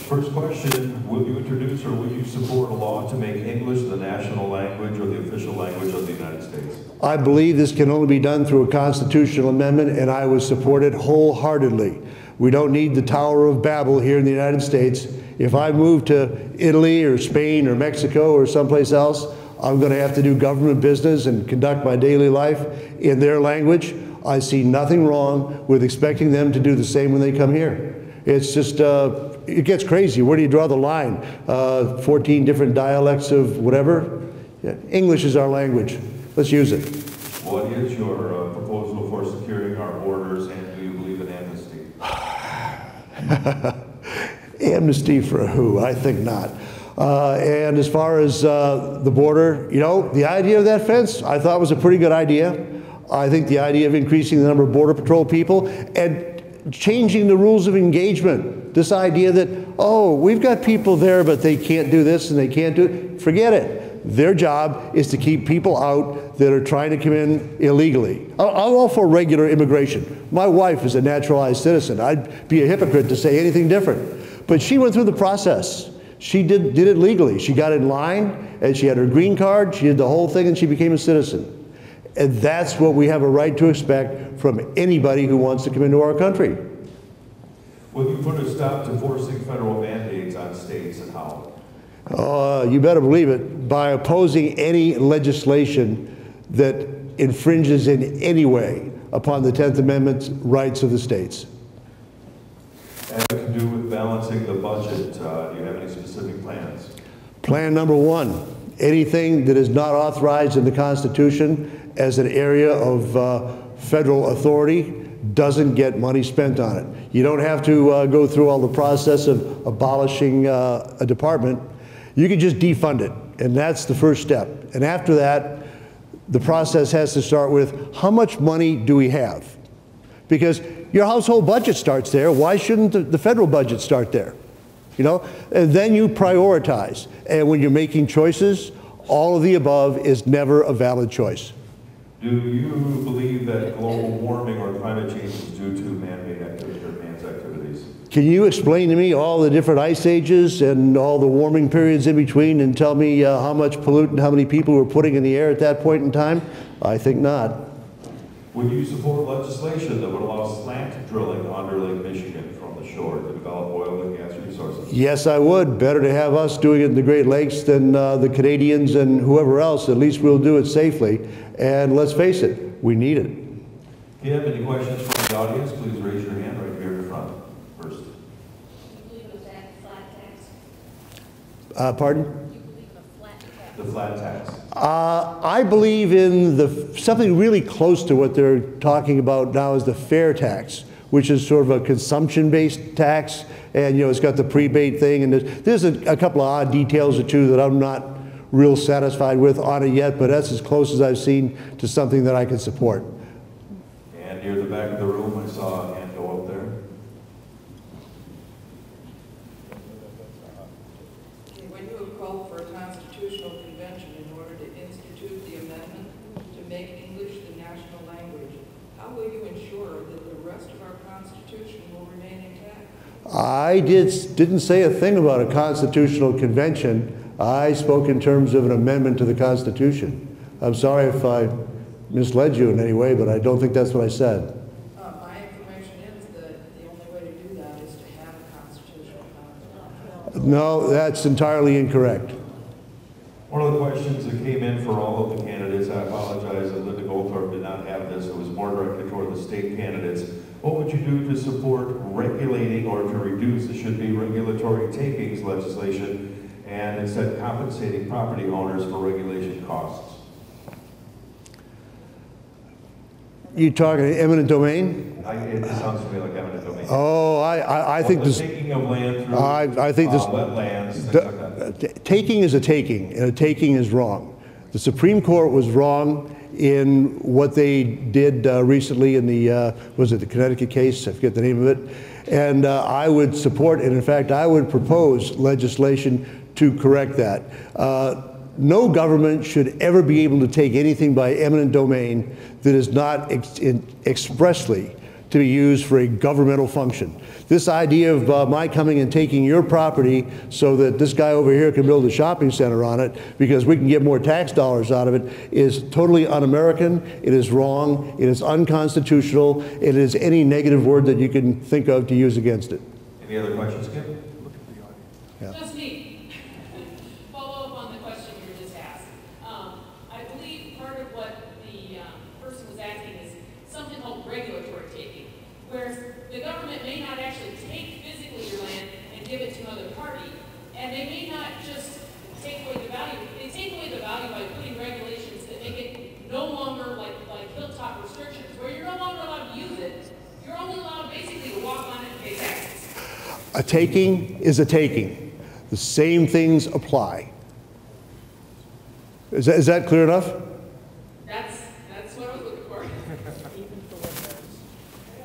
First question, will you introduce or will you support a law to make English the national language or the official language of the United States? I believe this can only be done through a constitutional amendment, and I would support it wholeheartedly. We don't need the Tower of Babel here in the United States. If I move to Italy or Spain or Mexico or someplace else, I'm going to have to do government business and conduct my daily life in their language. I see nothing wrong with expecting them to do the same when they come here. It's just, it gets crazy. Where do you draw the line? 14 different dialects of whatever? Yeah. English is our language. Let's use it. What is your proposal for securing our borders, and do you believe in amnesty? Amnesty for who? I think not. And as far as the border, you know, the idea of that fence I thought was a pretty good idea. I think the idea of increasing the number of Border Patrol people and changing the rules of engagement. This idea that, oh, we've got people there, but they can't do this and they can't do it. Forget it. Their job is to keep people out that are trying to come in illegally. I'm all for regular immigration. My wife is a naturalized citizen. I'd be a hypocrite to say anything different. But she went through the process. She did it legally. She got in line, and she had her green card. She did the whole thing, and she became a citizen. And that's what we have a right to expect from anybody who wants to come into our country. Will you put a stop to forcing federal mandates on states, and how? You better believe it, by opposing any legislation that infringes in any way upon the 10th Amendment's rights of the states. And to do with balancing the budget, do you have any specific plans? Plan number one, anything that is not authorized in the Constitution as an area of federal authority doesn't get money spent on it. You don't have to go through all the process of abolishing a department. You can just defund it, and that's the first step. And after that, the process has to start with, how much money do we have? Because your household budget starts there. Why shouldn't the federal budget start there? You know, and then you prioritize. And when you're making choices, all of the above is never a valid choice. Do you believe that global warming or climate change is due to man-made activities or man's activities? Can you explain to me all the different ice ages and all the warming periods in between and tell me how much pollutant, how many people were putting in the air at that point in time? I think not. Would you support legislation that would allow slant drilling under Lake Michigan from the shore to develop oil and gas resources? Yes, I would. Better to have us doing it in the Great Lakes than the Canadians and whoever else. At least we'll do it safely. And let's face it, we need it. If you have any questions from the audience, please raise your hand right here in front first. Do you believe it was at flat tax? Pardon? Do you believe a flat tax? The flat tax. I believe in something really close to what they're talking about now is the fair tax, which is sort of a consumption-based tax, and you know it's got the prebate thing, and there's a couple of odd details or two that I'm not real satisfied with on it yet, but that's as close as I've seen to something that I can support. And near the back of the room, I saw a hand go up there. When you have called for a constitutional convention in order to institute the amendment to make English the national language, how will you ensure that the rest of our Constitution will remain intact? I didn't say a thing about a constitutional convention. I spoke in terms of an amendment to the Constitution. I'm sorry if I misled you in any way, but I don't think that's what I said. My information is that the only way to do that is to have a constitutional convention. No, that's entirely incorrect. One of the questions that came in for all of the candidates, I apologize that Linda Goldthorpe did not have this, it was more directed toward the state candidates. What would you do to support regulating or to reduce, it should be regulatory takings legislation, and instead compensating property owners for regulation costs? You talking eminent domain? It sounds to me like eminent domain. Oh, I think this. Taking of land through I think this. wetlands, things like that. Taking is a taking, and a taking is wrong. The Supreme Court was wrong in what they did recently in the, was it the Connecticut case? I forget the name of it. And I would support, and in fact, I would propose legislation to correct that. No government should ever be able to take anything by eminent domain that is not expressly to be used for a governmental function. This idea of my coming and taking your property so that this guy over here can build a shopping center on it because we can get more tax dollars out of it is totally un-American. It is wrong. It is unconstitutional. It is any negative word that you can think of to use against it. Any other questions, Kim? Yeah. Just me. Follow up on the question you were just asked. I believe part of what the person was asking is something called regulatory taking, where the government may not actually take physically your land and give it to another party, and they may not just take away the value. They take away the value by putting regulations that make it no longer like hilltop restrictions, where you're no longer allowed to use it. You're only allowed basically to walk on it and pay taxes. A taking is a taking. The same things apply. Is that clear enough? That's what I was looking for.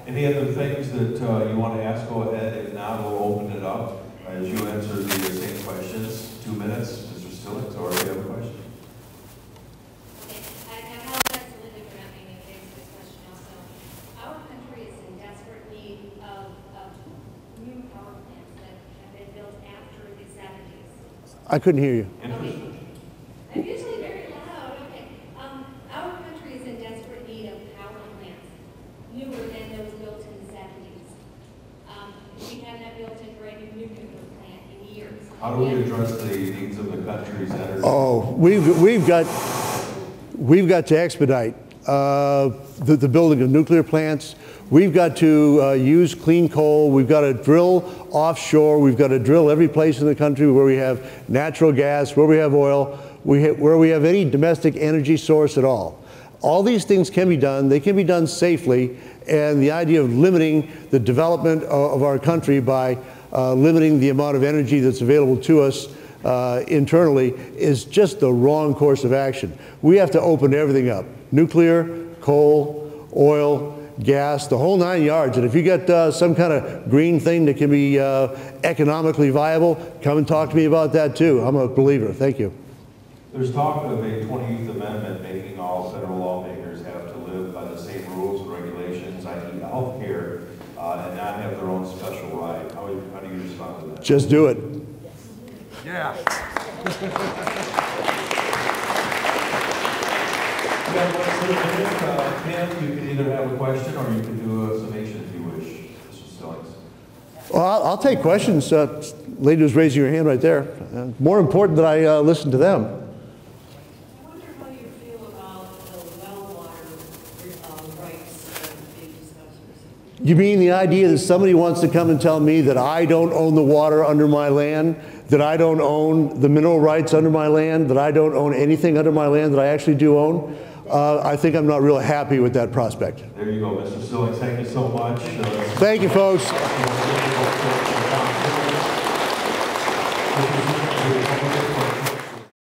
Any other things that you want to ask, go ahead. If not, we'll open it up. As you answer the same questions, 2 minutes, Mr. Stillings, or if you have a question. Okay, I apologize to Linda for not being able to answer this question also. Our country is in desperate need of new power plants that have been built after the 70s. I couldn't hear you. Interesting. I'm usually very loud, okay. Our country is in desperate need of power plants, newer than those built in the 70s. We have not built a brand new nuclear plant in years. How do we address the needs of the country's energy? Oh, we've got to expedite the building of nuclear plants. We've got to use clean coal. We've got to drill offshore. We've got to drill every place in the country where we have natural gas, where we have oil, where we have any domestic energy source at all. All these things can be done. They can be done safely. And the idea of limiting the development of our country by limiting the amount of energy that's available to us internally is just the wrong course of action. We have to open everything up. Nuclear, coal, oil, gas, the whole 9 yards. And if you got some kind of green thing that can be economically viable, come and talk to me about that too. I'm a believer. Thank you. There's talk of a 20th Amendment making all federal lawmakers have to live by the same rules and regulations, i.e. health care, and not have their own special right. How do you respond to that? Just do it. Yeah. You have 1 minute. Pam, you can either have a question or you can do a summation if you wish. Mr. Stillings. Well, I'll take questions. Lady who's raising her hand right there. More important that I listen to them. I wonder how you feel about the well water rights being discussed. You mean the idea that somebody wants to come and tell me that I don't own the water under my land, that I don't own the mineral rights under my land, that I don't own anything under my land that I actually do own? I think I'm not real happy with that prospect. There you go, Mr. Stillings. Thank you so much. Thank you, folks.